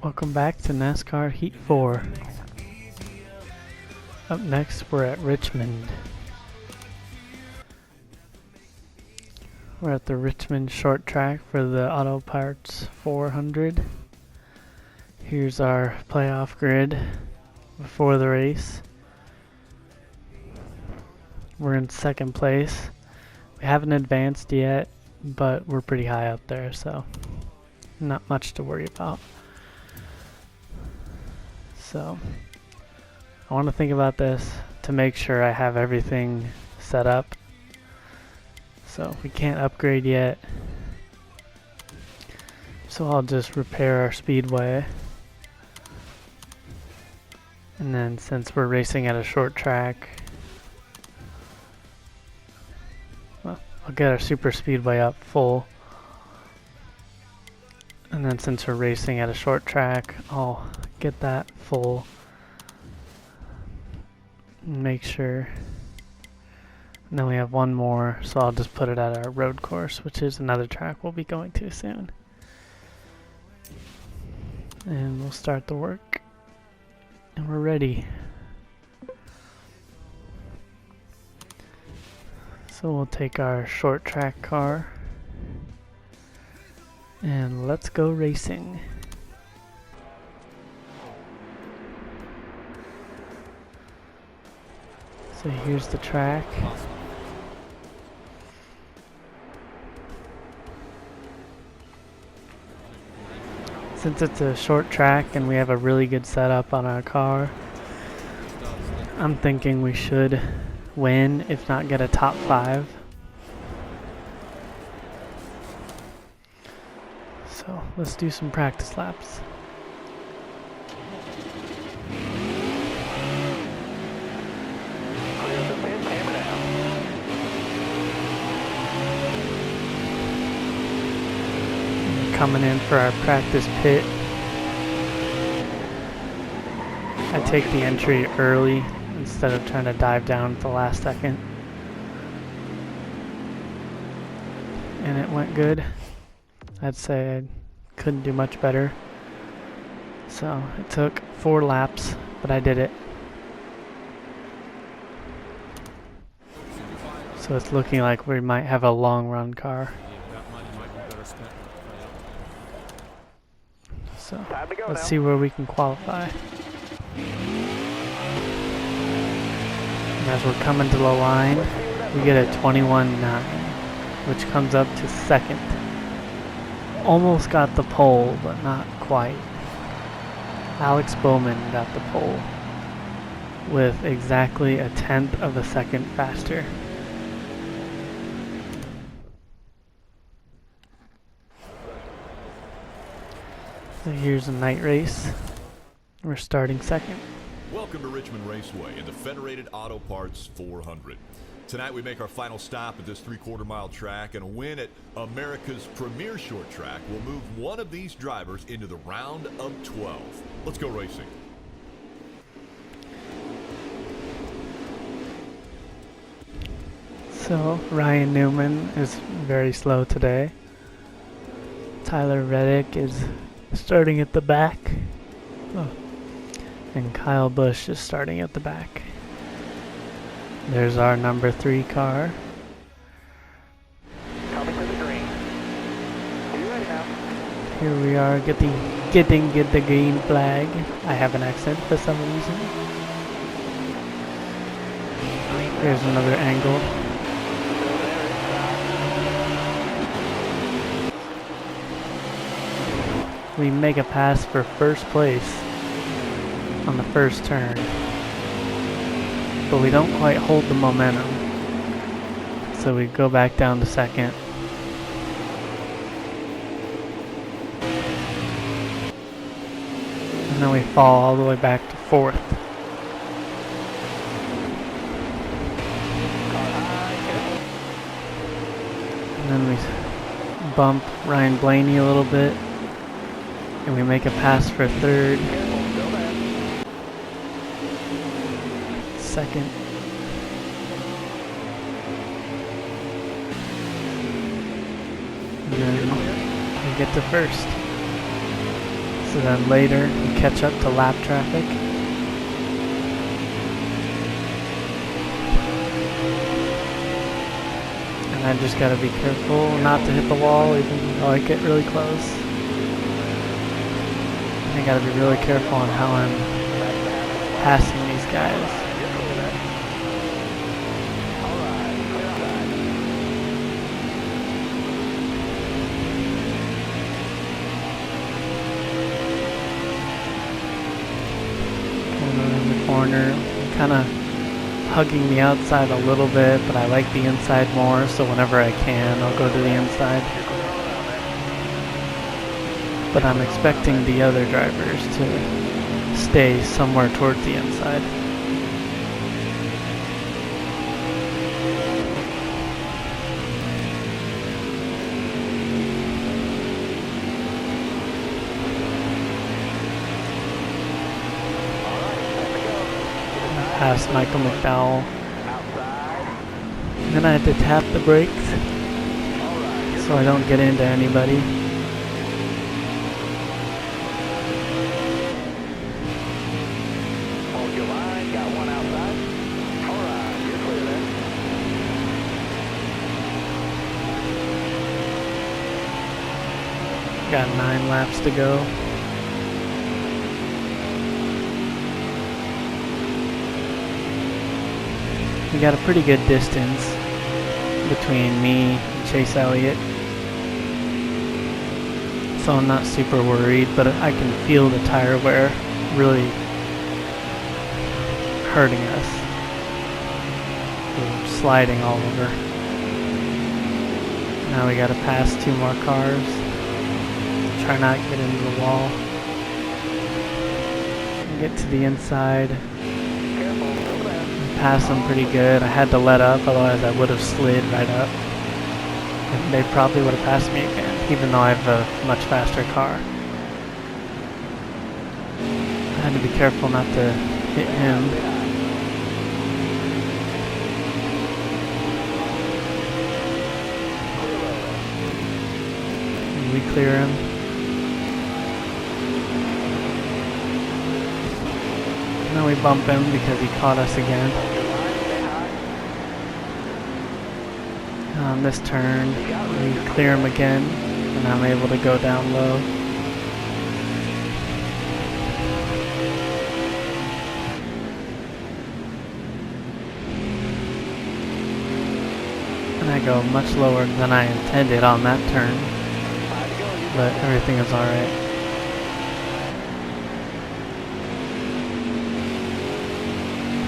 Welcome back to NASCAR Heat 4. Up next, we're at Richmond. We're at the Richmond short track for the Auto Parts 400. Here's our playoff grid before the race. We're in second place. We haven't advanced yet, but we're pretty high up there, so not much to worry about. So I want to think about this to make sure I have everything set up. So we can't upgrade yet, so I'll just repair our speedway, and then since we're racing at a short track, well, I'll get our super speedway up full, and then since we're racing at a short track, I'll get that full and make sure. And then we have one more, so I'll just put it at our road course, which is another track we'll be going to soon. And we'll start the work. And we're ready. So we'll take our short track car and let's go racing. So here's the track. Since it's a short track and we have a really good setup on our car, I'm thinking we should win, if not get a top 5. So let's do some practice laps. Coming in for our practice pit. I take the entry early instead of trying to dive down at the last second. And it went good. I'd say I couldn't do much better. So it took 4 laps, but I did it. So it's looking like we might have a long run car. So let's see where we can qualify. And as we're coming to the line, we get a 21.9, which comes up to second. Almost got the pole, but not quite. Alex Bowman got the pole with exactly a 1/10 of a second faster. So here's a night race. We're starting second. Welcome to Richmond Raceway in the Federated Auto Parts 400. Tonight we make our final stop at this 3/4 mile track, and a win at America's premier short track will move one of these drivers into the round of 12. Let's go racing. So Ryan Newman is very slow today. Tyler Reddick is starting at the back. Oh. And Kyle Busch is starting at the back. There's our number 3 car. Coming to the green. Are you ready now? Here we are getting the green flag. I have an accent for some reason. Here's another angle. We make a pass for first place on the first turn, but we don't quite hold the momentum, so we go back down to second. And then we fall all the way back to 4th. And then we bump Ryan Blaney a little bit. And we make a pass for 3rd. Second. And then we get to 1st. So then later we catch up to lap traffic. And I just gotta be careful not to hit the wall even though I get really close. I gotta be really careful on how I'm passing these guys. Corner, kind of hugging the outside a little bit, but I like the inside more, so whenever I can I'll go to the inside. But I'm expecting the other drivers to stay somewhere towards the inside. Past Michael McDowell. And then I had to tap the brakes so I don't get into anybody. Hold your line, got one outside. Alright, you're clear there. Got 9 laps to go. We got a pretty good distance between me and Chase Elliott, so I'm not super worried, but I can feel the tire wear really hurting us. We're sliding all over. Now we gotta pass 2 more cars. Try not to get into the wall. Get to the inside. Pass them pretty good. I had to let up, otherwise I would have slid right up. And they probably would have passed me again, even though I have a much faster car. I had to be careful not to hit him. And we clear him. And then we bump him because he caught us again. On this turn, we clear him again, and I'm able to go down low. And I go much lower than I intended on that turn, but everything is alright.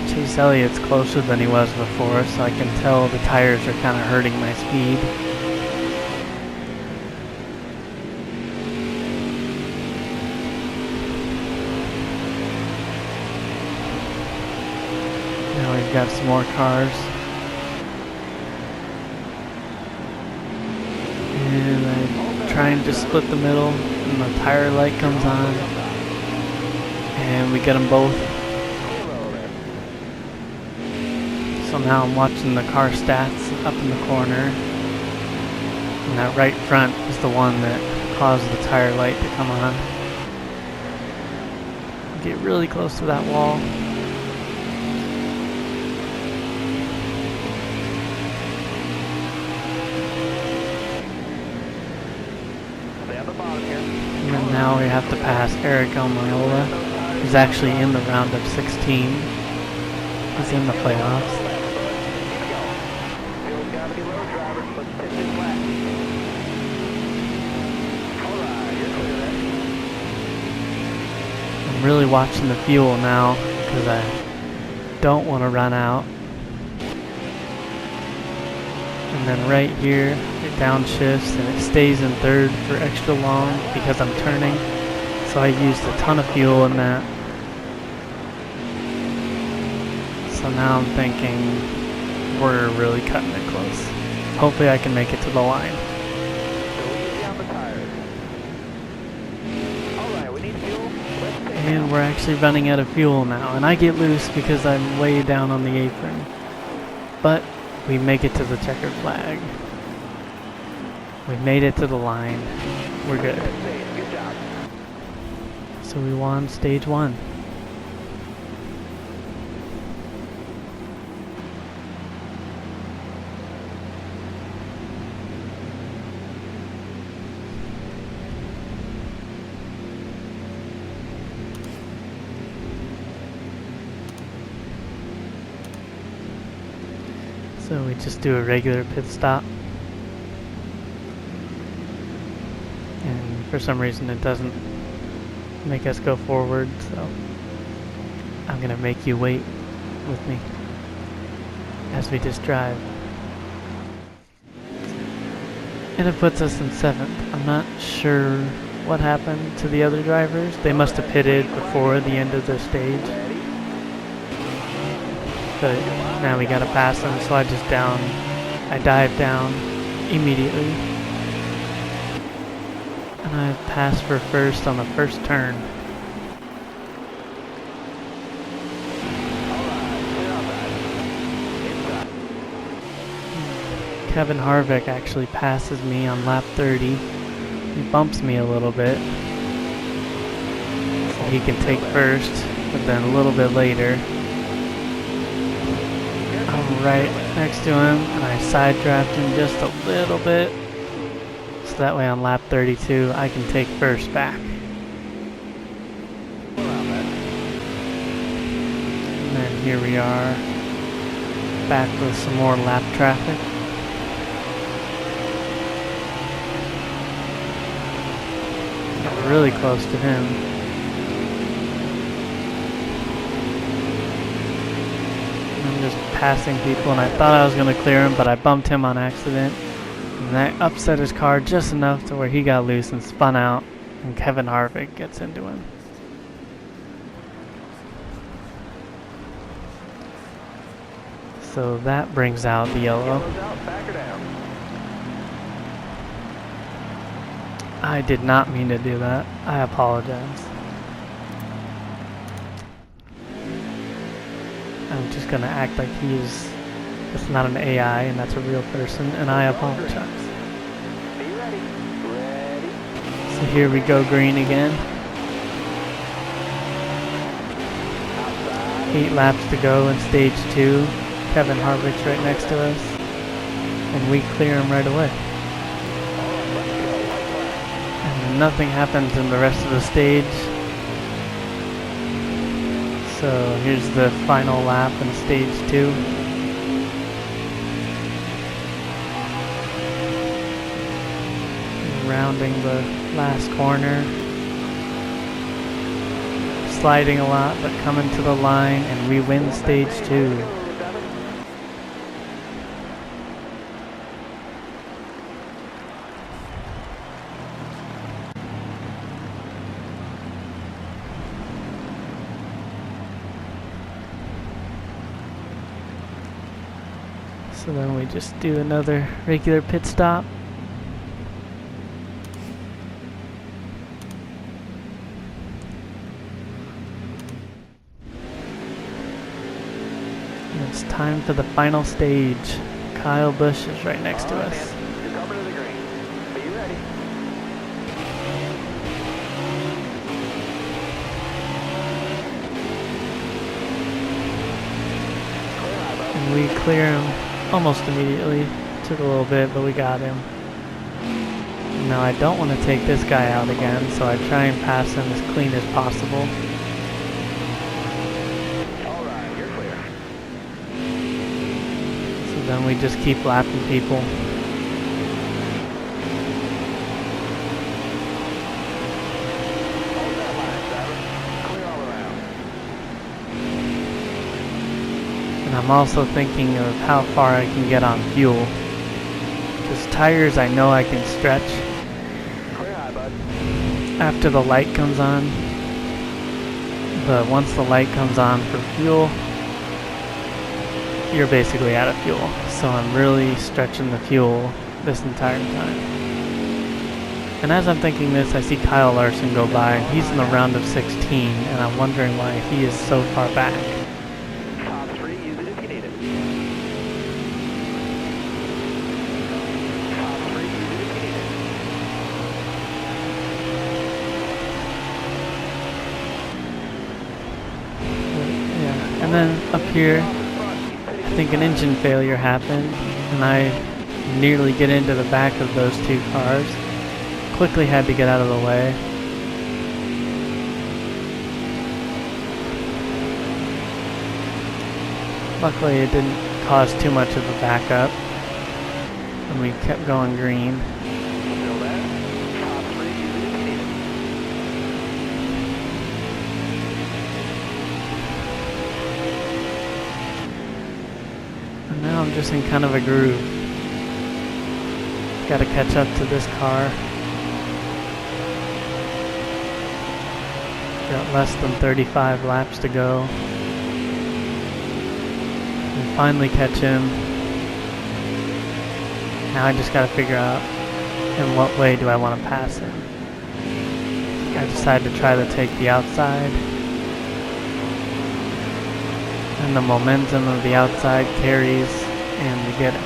Chase Elliott's closer than he was before, so I can tell the tires are kind of hurting my speed. Now we've got some more cars. And I'm trying to split the middle, and the tire light comes on. And we get them both. So now I'm watching the car stats up in the corner, and that right front is the one that caused the tire light to come on. Get really close to that wall. Stay at the bottom here. And then now we have to pass Eric Almirola, who's actually in the round of 16. He's in the playoffs. I'm really watching the fuel now because I don't want to run out. And then right here it downshifts and it stays in third for extra long because I'm turning. So I used a ton of fuel in that. So now I'm thinking we're really cutting it close. Hopefully I can make it to the line. And we're actually running out of fuel now, and I get loose because I'm way down on the apron. But we make it to the checkered flag. We made it to the line. We're good. So we won stage 1. So we just do a regular pit stop. And for some reason it doesn't make us go forward, so I'm gonna make you wait with me as we just drive. And it puts us in 7th. I'm not sure what happened to the other drivers. They must have pitted before the end of the stage. But now we gotta pass them, so I dive down immediately. And I pass for first on the first turn. Kevin Harvick actually passes me on lap 30. He bumps me a little bit, so he can take first, but then a little bit later, I'm right next to him, and I side draft him just a little bit, so that way on lap 32 I can take first back. And then here we are, back with some more lap traffic. Got really close to him. I'm just passing people, and I thought I was going to clear him, but I bumped him on accident. And that upset his car just enough to where he got loose and spun out, and Kevin Harvick gets into him. So that brings out the yellow. I did not mean to do that. I apologize. I'm just gonna act like it's not an AI and that's a real person, and I apologize. So here we go, green again. 8 laps to go in stage 2. Kevin Harvick's right next to us, and we clear him right away. And nothing happens in the rest of the stage. So here's the final lap in stage 2. Rounding the last corner. Sliding a lot, but coming to the line, and we win stage 2. So then we just do another regular pit stop. And it's time for the final stage. Kyle Busch is right next to us. You're coming to the green. Are you ready? And we clear him almost immediately. Took a little bit, but we got him. Now I don't want to take this guy out again, so I try and pass him as clean as possible. Alright, you're clear. So then we just keep lapping people. Hold that line, driver. Clear all around. And I'm also thinking of how far I can get on fuel. Because tires I know I can stretch Clear high, bud. after the light comes on. But once the light comes on for fuel, you're basically out of fuel. So I'm really stretching the fuel this entire time. And as I'm thinking this, I see Kyle Larson go by. He's in the round of 16, and I'm wondering why he is so far back. Top 3, use it if you need it. Top 3, use it if you need it. And then up here, I think an engine failure happened, and I nearly get into the back of those two cars. Quickly had to get out of the way. Luckily it didn't cause too much of a backup, and we kept going green. And now I'm just in kind of a groove. Gotta catch up to this car. Got less than 35 laps to go. And finally catch him. Now I just gotta figure out in what way do I want to pass him. I decide to try to take the outside. And the momentum of the outside carries and we get him.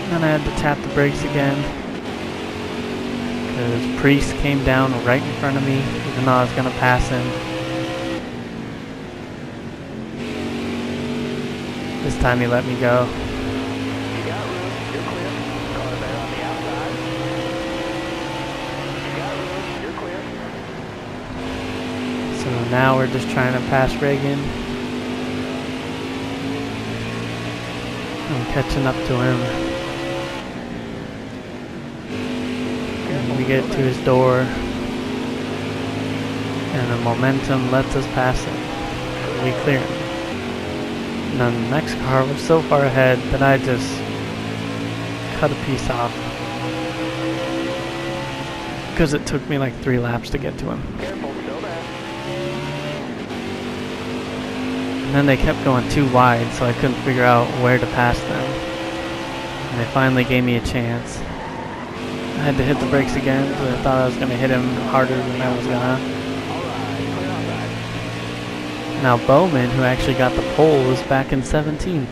Then I had to tap the brakes again because Priest came down right in front of me even though I was going to pass him. This time he let me go. You got room. You're clear. Car there on the outside. You got room. You're clear. So now we're just trying to pass Reagan. I'm catching up to him. And we get to his door. And the momentum lets us pass him. We clear him. And then the next car was so far ahead that I just cut a piece off. Because it took me like 3 laps to get to him. Careful, still there. And then they kept going too wide, so I couldn't figure out where to pass them. And they finally gave me a chance. I had to hit the brakes again because I thought I was going to hit him harder than I was going to. Now Bowman, who actually got the pole, is back in 17th.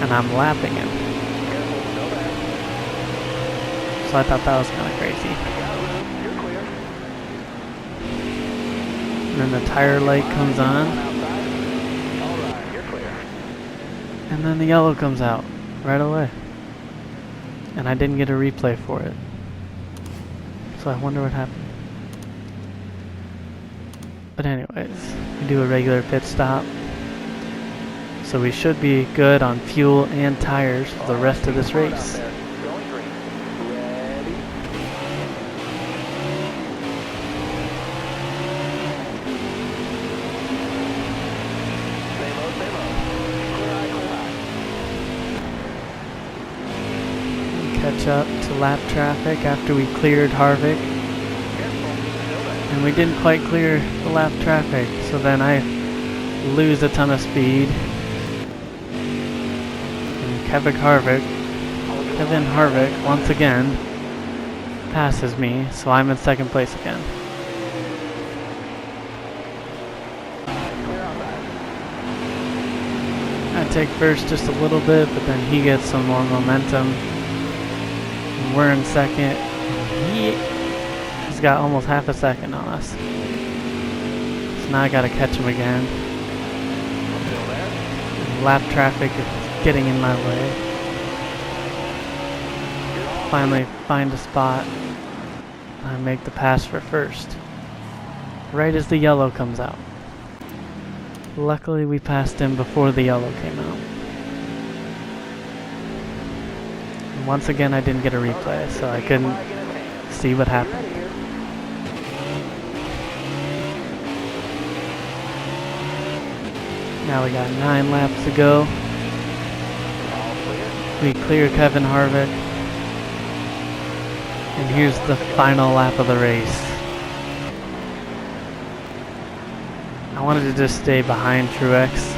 And I'm lapping him. So I thought that was kind of crazy. And then the tire light comes on. And then the yellow comes out right away. And I didn't get a replay for it. So I wonder what happened. But anyways, we do a regular pit stop. So we should be good on fuel and tires for the rest of this race. Catch up to lap traffic after we cleared Harvick. And we didn't quite clear the lap traffic, so then I lose a ton of speed. And Kevin Harvick, once again, passes me, so I'm in second place again. I take first just a little bit, but then he gets some more momentum. And we're in second. He's got almost half a second on us. So now I gotta catch him again. And lap traffic is getting in my way. Finally find a spot. I make the pass for first. Right as the yellow comes out. Luckily we passed him before the yellow came out. And once again I didn't get a replay, so I couldn't see what happened. Now we got 9 laps to go. We clear Kevin Harvick. And here's the final lap of the race. I wanted to just stay behind Truex.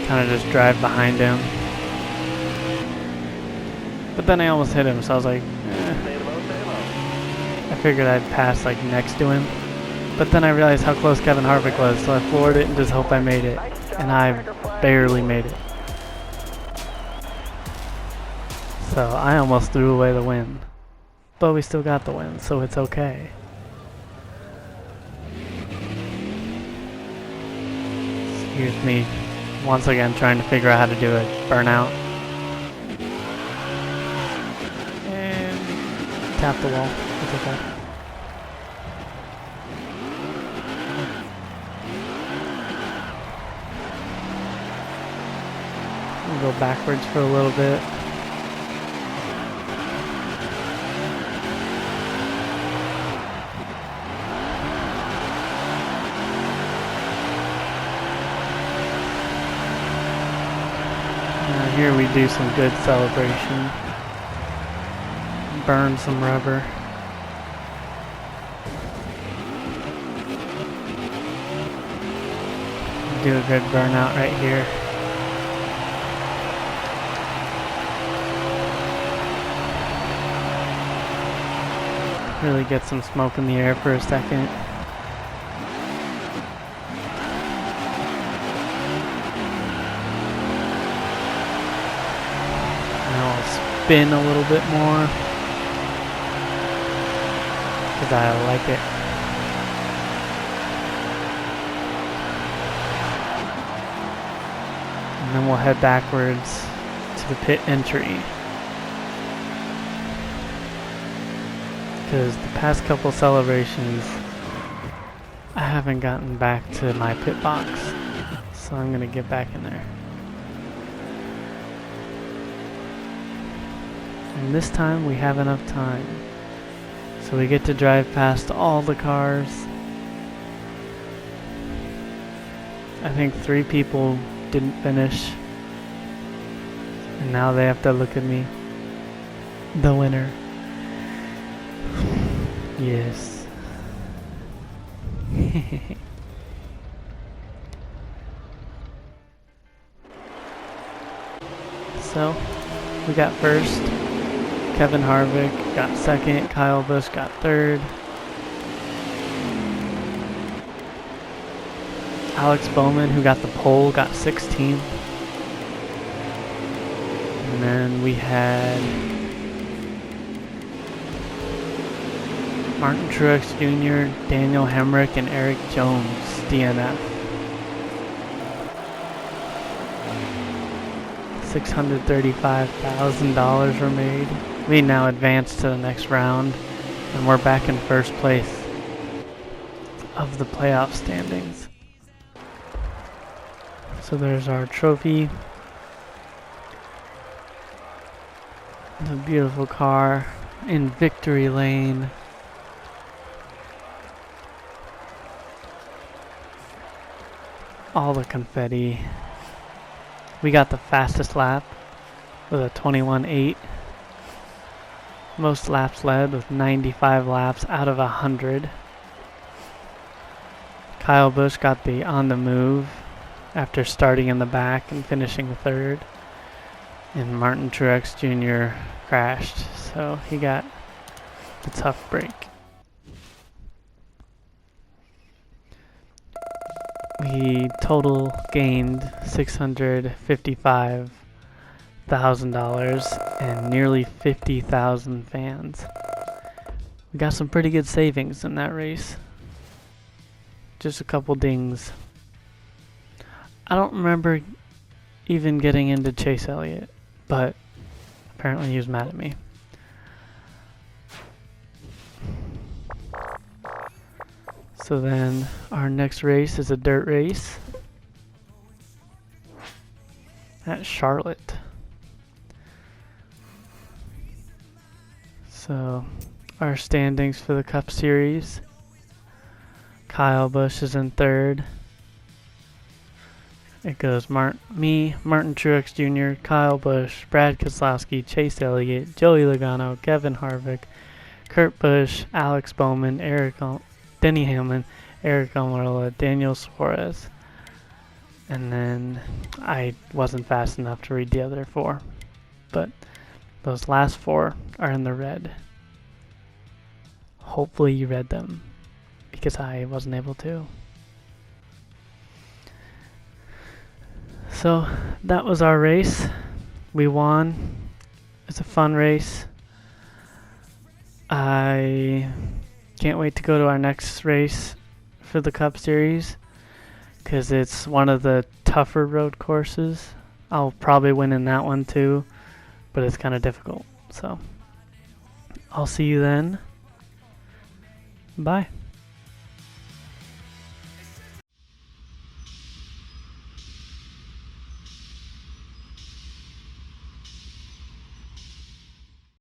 Kind of just drive behind him. But then I almost hit him, so I was like, I figured I'd pass like next to him. But then I realized how close Kevin Harvick was, so I floored it and just hope I made it. And I barely made it. So I almost threw away the win. But we still got the win, so it's okay. Here's me once again trying to figure out how to do a burnout. And tap the wall. It's okay. We'll go backwards for a little bit. Here we do some good celebration. Burn some rubber. Do a good burnout right here. Really get some smoke in the air for a second. Spin a little bit more because I like it. And then we'll head backwards to the pit entry because the past couple celebrations I haven't gotten back to my pit box, so I'm gonna get back in there. And this time we have enough time. So we get to drive past all the cars. I think 3 people didn't finish. And now they have to look at me. The winner. Yes. So, we got first. Kevin Harvick got second, Kyle Busch got third. Alex Bowman, who got the pole, got 16th. And then we had Martin Truex Jr., Daniel Hemrick, and Eric Jones, DNF. $635,000 were made. We now advance to the next round, and we're back in first place of the playoff standings. So there's our trophy. It's a beautiful car in victory lane. All the confetti. We got the fastest lap with a 21.8. Most laps led with 95 laps out of 100. Kyle Busch got the on the move after starting in the back and finishing third. And Martin Truex Jr. crashed, so he got the tough break. We total gained $655,000 and nearly 50,000 fans. We got some pretty good savings in that race. Just a couple dings. I don't remember even getting into Chase Elliott, but apparently he was mad at me. So then our next race is a dirt race at Charlotte. So our standings for the Cup Series. Kyle Busch is in third. It goes me, Martin Truex Jr., Kyle Busch, Brad Keselowski, Chase Elliott, Joey Logano, Kevin Harvick, Kurt Busch, Alex Bowman, Denny Hamlin, Eric Almirola, Daniel Suarez. And then I wasn't fast enough to read the other 4. But those last 4 are in the red. Hopefully you read them, because I wasn't able to. So that was our race. We won. It's a fun race. I can't wait to go to our next race for the Cup Series because it's one of the tougher road courses. I'll probably win in that one too, but it's kind of difficult. So I'll see you then. Bye.